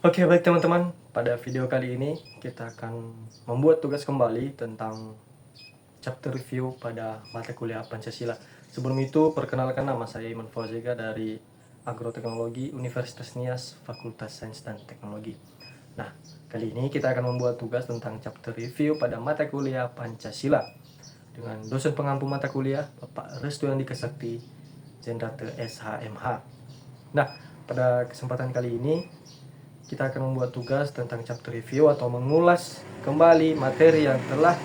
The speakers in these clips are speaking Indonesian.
Oke, baik teman-teman. Pada video kali ini kita akan membuat tugas kembali tentang chapter review pada mata kuliah Pancasila. Sebelum itu, perkenalkan, nama saya Iman Fauzega dari Agroteknologi Universitas Nias, Fakultas Sains dan Teknologi. Nah, kali ini kita akan membuat tugas tentang chapter review pada mata kuliah Pancasila dengan dosen pengampu mata kuliah Bapak Restu Andika Sakti, Jenderal SHMH. Nah, pada kesempatan kali ini kita akan membuat tugas tentang chapter review atau mengulas kembali materi yang telah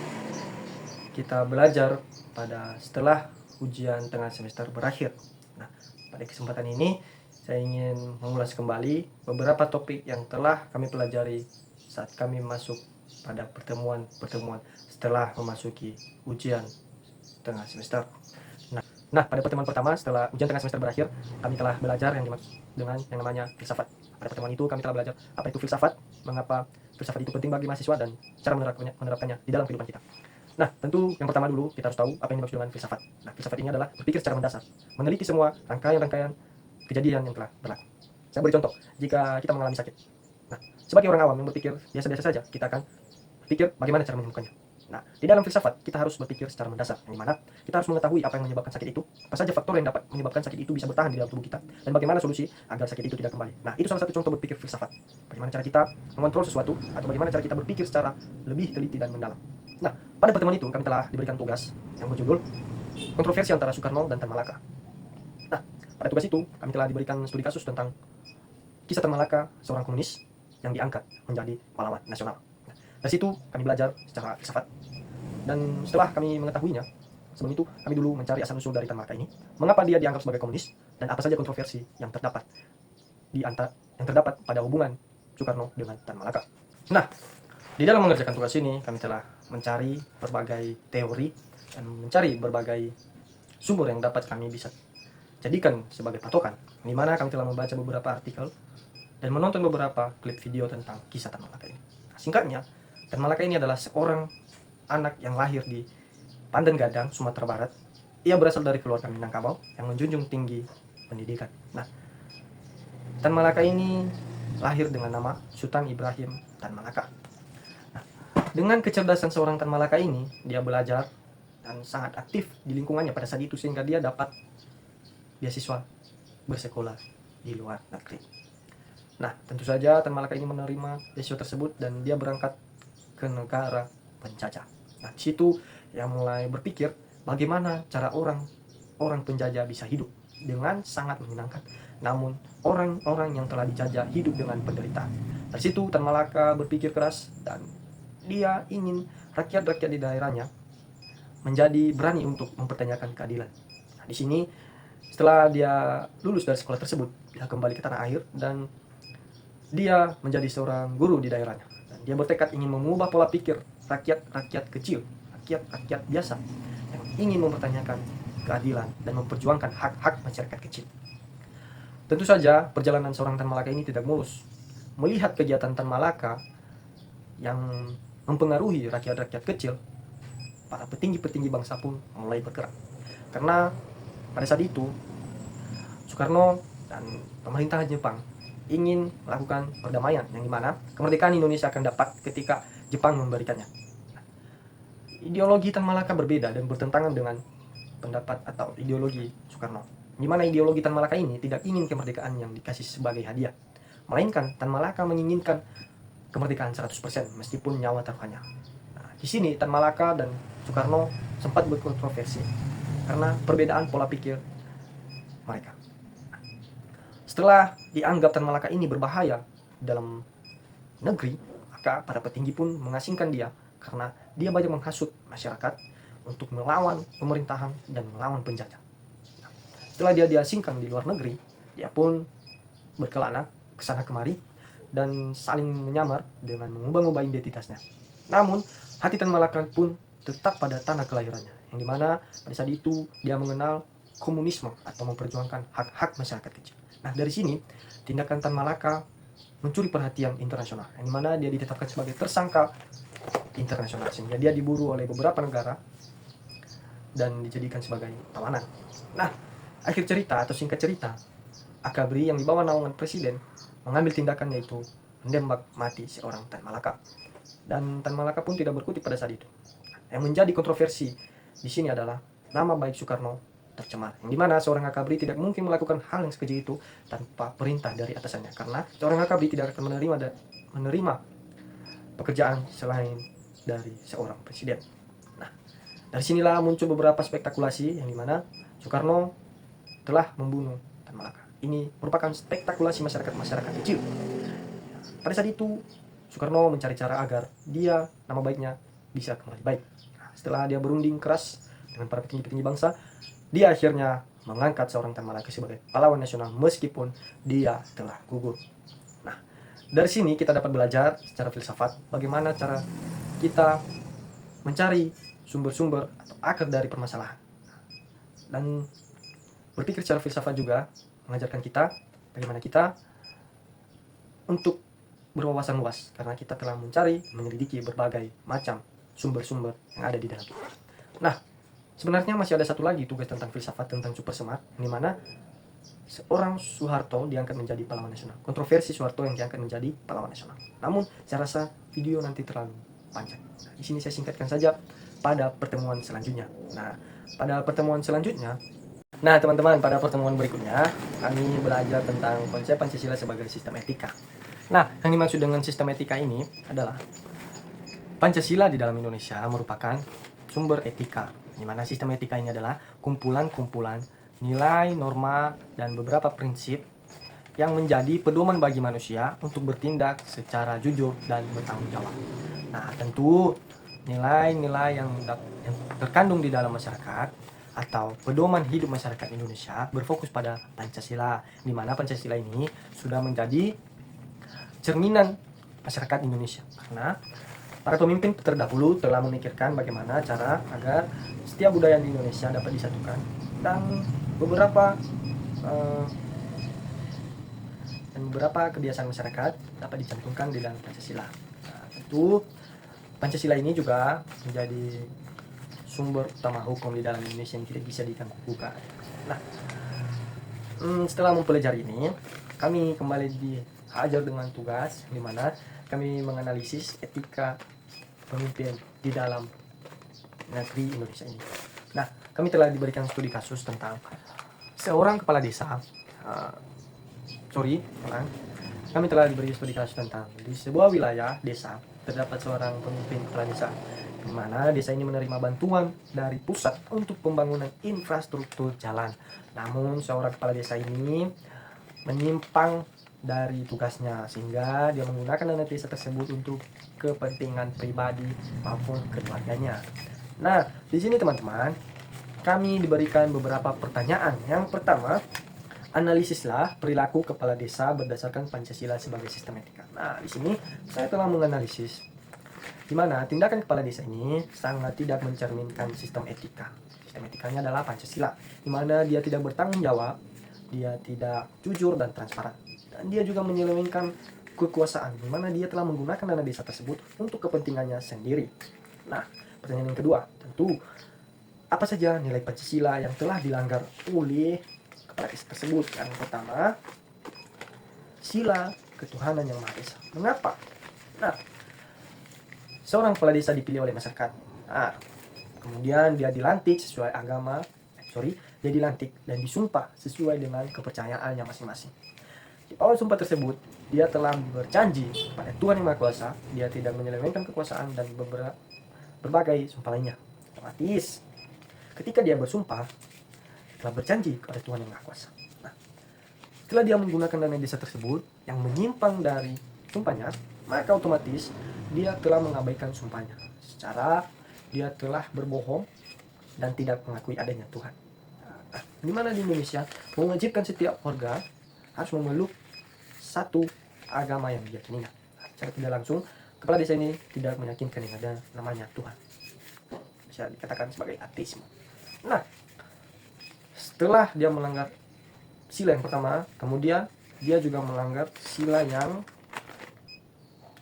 kita belajar pada setelah ujian tengah semester berakhir. Nah, pada kesempatan ini saya ingin mengulas kembali beberapa topik yang telah kami pelajari saat kami masuk pada pertemuan-pertemuan setelah memasuki ujian tengah semester. Nah, pada pertemuan pertama setelah ujian tengah semester berakhir, kami telah belajar yang dimaksud dengan yang namanya filsafat. Pada pertemuan itu kami telah belajar apa itu filsafat, mengapa filsafat itu penting bagi mahasiswa, dan cara menerapkannya di dalam kehidupan kita. Nah, tentu yang pertama dulu kita harus tahu apa yang dimaksud dengan filsafat. Nah, filsafat ini adalah berpikir secara mendasar, meneliti semua rangkaian-rangkaian kejadian yang telah berlaku. Saya beri contoh, jika kita mengalami sakit. Nah, sebagai orang awam yang berpikir biasa-biasa saja, kita akan berpikir bagaimana cara menyembuhkannya. Nah, di dalam filsafat kita harus berpikir secara mendasar, yang dimana kita harus mengetahui apa yang menyebabkan sakit itu, apa saja faktor yang dapat menyebabkan sakit itu bisa bertahan di dalam tubuh kita, dan bagaimana solusi agar sakit itu tidak kembali. Nah, itu salah satu contoh berpikir filsafat. Bagaimana cara kita mengontrol sesuatu, atau bagaimana cara kita berpikir secara lebih teliti dan mendalam. Nah, pada pertemuan itu kami telah diberikan tugas yang berjudul kontroversi antara Soekarno dan Tan Malaka. Nah, pada tugas itu kami telah diberikan studi kasus tentang kisah Tan Malaka, seorang komunis yang diangkat menjadi pahlawan nasional. Nah, dari situ kami belajar secara filsafat. Dan setelah kami mengetahuinya, sebelum itu kami dulu mencari asal-usul dari Tan Malaka ini, mengapa dia dianggap sebagai komunis, dan apa saja kontroversi yang terdapat pada hubungan Soekarno dengan Tan Malaka. Nah, di dalam mengerjakan tugas ini, kami telah mencari berbagai teori dan mencari berbagai sumber yang dapat kami bisa jadikan sebagai patokan, di mana kami telah membaca beberapa artikel dan menonton beberapa klip video tentang kisah Tan Malaka ini. Nah, singkatnya, Tan Malaka ini adalah seorang anak yang lahir di Pandan Gadang, Sumatera Barat. Ia berasal dari keluarga Minangkabau yang menjunjung tinggi pendidikan. Nah, Tan Malaka ini lahir dengan nama Sultan Ibrahim Tan Malaka. Nah, dengan kecerdasan seorang Tan Malaka ini, dia belajar dan sangat aktif di lingkungannya pada saat itu sehingga dia dapat beasiswa bersekolah di luar negeri. Nah, tentu saja Tan Malaka ini menerima beasiswa tersebut dan dia berangkat ke negara penjajah. Nah, di situ yang mulai berpikir bagaimana cara orang penjajah bisa hidup dengan sangat menyenangkan. Namun orang-orang yang telah dijajah hidup dengan penderitaan. Dari situ Tan Malaka berpikir keras dan dia ingin rakyat-rakyat di daerahnya menjadi berani untuk mempertanyakan keadilan. Nah, di sini setelah dia lulus dari sekolah tersebut, dia kembali ke tanah air dan dia menjadi seorang guru di daerahnya. Dan dia bertekad ingin mengubah pola pikir rakyat-rakyat kecil, rakyat-rakyat biasa yang ingin mempertanyakan keadilan dan memperjuangkan hak-hak masyarakat kecil. Tentu saja perjalanan seorang Tan Malaka ini tidak mulus. Melihat kegiatan Tan Malaka yang mempengaruhi rakyat-rakyat kecil, para petinggi-petinggi bangsa pun mulai bergerak. Karena pada saat itu Soekarno dan pemerintahan Jepang ingin melakukan perdamaian yang dimana kemerdekaan Indonesia akan dapat ketika Jepang memberikannya. Ideologi Tan Malaka berbeda dan bertentangan dengan pendapat atau ideologi Soekarno, di mana ideologi Tan Malaka ini tidak ingin kemerdekaan yang dikasih sebagai hadiah, melainkan Tan Malaka menginginkan kemerdekaan 100% meskipun nyawa taruhannya. Nah, di sini Tan Malaka dan Soekarno sempat berkontroversi karena perbedaan pola pikir mereka. Setelah dianggap Tan Malaka ini berbahaya dalam negeri, maka para petinggi pun mengasingkan dia karena dia banyak menghasut masyarakat untuk melawan pemerintahan dan melawan penjajah. Setelah dia diasingkan di luar negeri, dia pun berkelana ke sana kemari dan saling menyamar dengan mengubah-ubah identitasnya. Namun, hati Tan Malaka pun tetap pada tanah kelahirannya, yang dimana pada saat itu dia mengenal komunisme atau memperjuangkan hak-hak masyarakat kecil. Nah, dari sini tindakan Tan Malaka mencuri perhatian internasional, yang dimana dia ditetapkan sebagai tersangka internasional, sehingga dia diburu oleh beberapa negara dan dijadikan sebagai tawanan. Nah, akhir cerita atau singkat cerita, AKBRI yang dibawa naungan presiden mengambil tindakan, yaitu menembak mati seorang Tan Malaka. Dan Tan Malaka pun tidak berkutik pada saat itu. Yang menjadi kontroversi di sini adalah nama baik Soekarno tercemar. Yang dimana seorang akabri tidak mungkin melakukan hal yang sekeji itu tanpa perintah dari atasannya. Karena seorang akabri tidak akan menerima pekerjaan selain dari seorang presiden. Nah, dari sinilah muncul beberapa spektakulasi yang dimana Soekarno telah membunuh Tan Malaka. Ini merupakan spektakulasi masyarakat kecil. Pada saat itu Soekarno mencari cara agar nama baiknya bisa kembali baik. Setelah dia berunding keras dengan para petinggi-petinggi bangsa, dia akhirnya mengangkat seorang Tan Malaka sebagai pahlawan nasional meskipun dia telah gugur. Nah, dari sini kita dapat belajar secara filsafat bagaimana cara kita mencari sumber-sumber atau akar dari permasalahan. Dan berpikir secara filsafat juga mengajarkan kita bagaimana kita untuk berwawasan luas, karena kita telah menyelidiki berbagai macam sumber-sumber yang ada di dalam kita. Nah, sebenarnya masih ada satu lagi tugas tentang filsafat tentang super smart, di mana seorang Soeharto diangkat menjadi pahlawan nasional. Kontroversi Soeharto yang diangkat menjadi pahlawan nasional. Namun, saya rasa video nanti terlalu panjang. Nah, di sini saya singkatkan saja pada pertemuan selanjutnya. Nah, pada pertemuan berikutnya kami belajar tentang konsep Pancasila sebagai sistem etika. Nah, yang dimaksud dengan sistem etika ini adalah Pancasila di dalam Indonesia merupakan sumber etika, di mana sistem etika ini adalah kumpulan-kumpulan nilai, norma, dan beberapa prinsip yang menjadi pedoman bagi manusia untuk bertindak secara jujur dan bertanggung jawab. Nah, tentu nilai-nilai yang terkandung di dalam masyarakat atau pedoman hidup masyarakat Indonesia berfokus pada Pancasila, di mana Pancasila ini sudah menjadi cerminan masyarakat Indonesia, karena para pemimpin terdahulu telah memikirkan bagaimana cara agar setiap budaya di Indonesia dapat disatukan dan beberapa kebiasaan masyarakat dapat dicantumkan di dalam Pancasila. Nah, tentu Pancasila ini juga menjadi sumber utama hukum di dalam Indonesia yang tidak bisa diganggu-gugat. Nah, setelah mempelajari ini, kami kembali dihajar dengan tugas di mana kami menganalisis etika pemimpin di dalam negeri Indonesia ini. Nah, kami telah diberikan studi kasus tentang seorang kepala desa. Kami telah diberi studi kasus tentang di sebuah wilayah desa terdapat seorang pemimpin kepala desa, di mana desa ini menerima bantuan dari pusat untuk pembangunan infrastruktur jalan. Namun seorang kepala desa ini menyimpang dari tugasnya, sehingga dia menggunakan dana desa tersebut untuk kepentingan pribadi maupun keluarganya. Nah, di sini teman-teman, kami diberikan beberapa pertanyaan. Yang pertama, analisislah perilaku kepala desa berdasarkan Pancasila sebagai sistem etika. Nah, di sini saya telah menganalisis di mana tindakan kepala desa ini sangat tidak mencerminkan sistem etika. Sistem etikanya adalah Pancasila, di mana dia tidak bertanggung jawab, dia tidak jujur dan transparan. Dan dia juga menyelewengkan kekuasaan, di mana dia telah menggunakan dana desa tersebut untuk kepentingannya sendiri. Nah, pertanyaan yang kedua, tentu apa saja nilai Pancasila yang telah dilanggar oleh kepala desa tersebut? Yang pertama, sila ketuhanan yang Maha Esa. Mengapa? Nah, seorang kepala desa dipilih oleh masyarakat. Nah, kemudian dia dilantik sesuai dia dilantik dan disumpah sesuai dengan kepercayaannya masing-masing. Di awal sumpah tersebut, dia telah berjanji pada Tuhan Yang Maha Kuasa, dia tidak menyelewengkan kekuasaan dan berbagai sumpah lainnya. Otomatis, ketika dia bersumpah, telah berjanji kepada Tuhan Yang Maha Kuasa. Nah, setelah dia menggunakan dana desa tersebut yang menyimpang dari sumpahnya, maka otomatis dia telah mengabaikan sumpahnya. Secara dia telah berbohong dan tidak mengakui adanya Tuhan. Nah, di mana di Indonesia mewajibkan setiap warga harus memeluk satu agama yang diyakininya. Secara tidak langsung, kepala desa ini tidak meyakinkan yang ada namanya Tuhan. Bisa dikatakan sebagai ateisme. Nah, setelah dia melanggar sila yang pertama, kemudian dia juga melanggar sila yang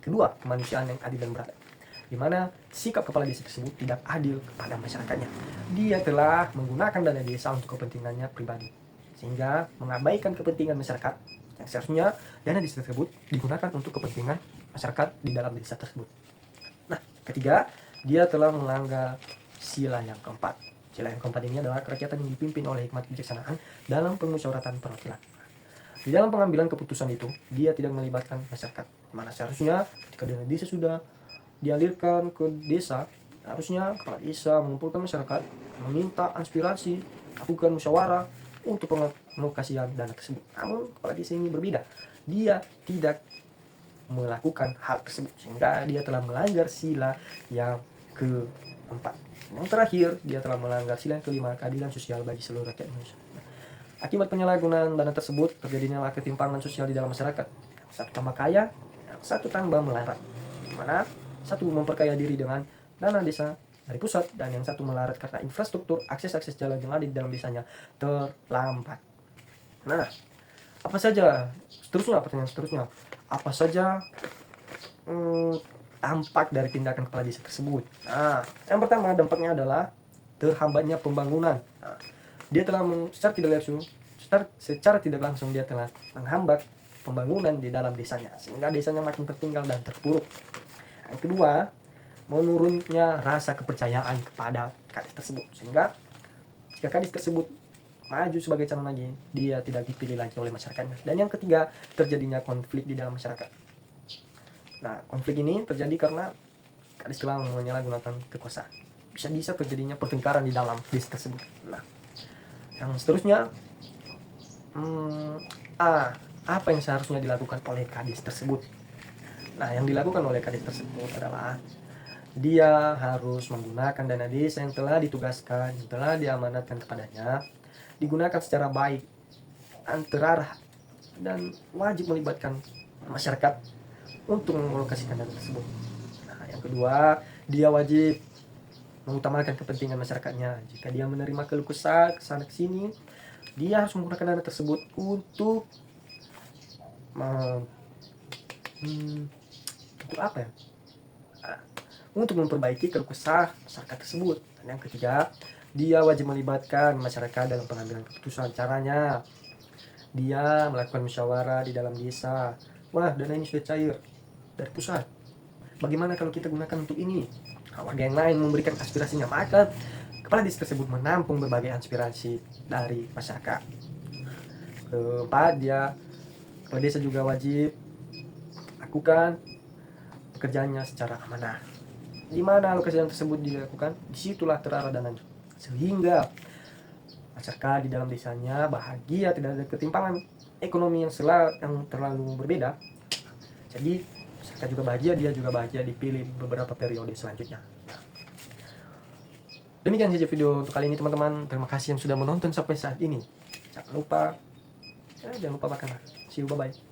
kedua, kemanusiaan yang adil dan beradab, di mana sikap kepala desa tersebut tidak adil kepada masyarakatnya. Dia telah menggunakan dana desa untuk kepentingannya pribadi, sehingga mengabaikan kepentingan masyarakat yang seharusnya dana desa tersebut digunakan untuk kepentingan masyarakat di dalam desa tersebut. Nah, ketiga, dia telah melanggar sila yang keempat. Sila yang keempat ini adalah kerakyatan yang dipimpin oleh hikmat kebijaksanaan dalam permusyawaratan perwakilan. Di dalam pengambilan keputusan itu, dia tidak melibatkan masyarakat. Mana seharusnya ketika dana desa sudah dialirkan ke desa, harusnya kepala desa mengumpulkan masyarakat, meminta aspirasi, lakukan musyawarah untuk pengalokasian dana tersebut. Namun kepala desa ini berbeda. Dia tidak melakukan hal tersebut, sehingga dia telah melanggar sila yang keempat. Yang terakhir, dia telah melanggar sila yang kelima, keadilan sosial bagi seluruh rakyat Indonesia. Akibat penyalahgunaan dana tersebut, terjadinya ketimpangan sosial di dalam masyarakat. Yang satu tambah kaya, yang satu tambah melarat. Di mana satu memperkaya diri dengan dana desa dari pusat, dan yang satu melarat karena infrastruktur akses jalan yang ada di dalam desanya terlambat. Nah, apa saja seterusnya, pertanyaan seterusnya, apa saja dampak dari tindakan kepala desa tersebut? Nah, yang pertama dampaknya adalah terhambatnya pembangunan. Nah, dia telah secara tidak langsung dia telah menghambat pembangunan di dalam desanya, sehingga desanya makin tertinggal dan terpuruk. Yang kedua, menurunnya rasa kepercayaan kepada kadis tersebut, sehingga jika kadis tersebut maju sebagai calon lagi, dia tidak dipilih lagi oleh masyarakatnya. Dan yang ketiga, terjadinya konflik di dalam masyarakat. Nah, konflik ini terjadi karena kadis telah menyalahgunakan kekuasaan. Bisa terjadinya pertengkaran di dalam desa tersebut. Nah, yang seterusnya, apa yang seharusnya dilakukan oleh kadis tersebut? Nah, yang dilakukan oleh kadis tersebut adalah dia harus menggunakan dana desa yang telah ditugaskan, yang telah diamanatkan kepadanya, digunakan secara baik, terarah, dan wajib melibatkan masyarakat untuk mengalokasikan dana tersebut. Nah, yang kedua, dia wajib mengutamakan kepentingan masyarakatnya. Jika dia menerima keluh kesah kesana kesini, dia harus menggunakan dana tersebut untuk apa ya? Untuk memperbaiki keluh kesah masyarakat tersebut. Dan yang ketiga, dia wajib melibatkan masyarakat dalam pengambilan keputusan. Caranya, dia melakukan musyawarah di dalam desa. Wah, dana ini sudah cair dari pusat, bagaimana kalau kita gunakan untuk ini? Nah, warga yang lain memberikan aspirasinya, maka kepala desa tersebut menampung berbagai aspirasi dari masyarakat. Keempat, kepala desa juga wajib lakukan pekerjaannya secara amanah. Di mana alokasi yang tersebut dilakukan, disitulah terarah dananya, sehingga masyarakat di dalam desanya bahagia, tidak ada ketimpangan ekonomi yang terlalu berbeda. Jadi masyarakat juga bahagia, dia juga bahagia dipilih beberapa periode selanjutnya. Demikian saja video untuk kali ini teman-teman. Terima kasih yang sudah menonton sampai saat ini. Jangan lupa makan. See you, bye bye.